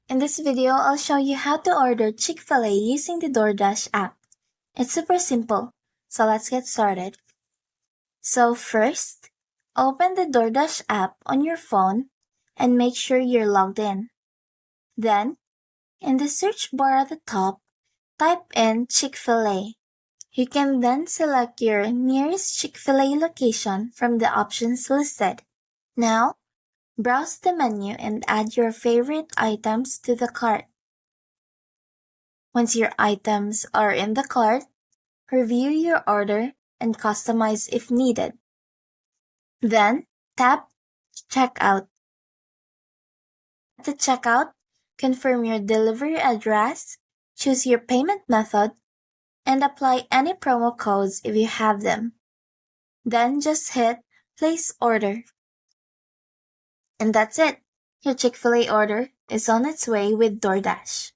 In this video, I'll show you how to order Chick-fil-A using the Doordash app. It's super simple, so let's get started. So first, open the Doordash app on your phone and make sure you're logged in. Then, in the search bar at the top, type in Chick-fil-A. You can then select your nearest Chick-fil-A location from the options listed. Now, browse the menu and add your favorite items to the cart. Once your items are in the cart, review your order and customize if needed. Then, tap Checkout. At the checkout, confirm your delivery address, choose your payment method, and apply any promo codes if you have them. Then just hit Place Order. And that's it. Your Chick-fil-A order is on its way with Doordash.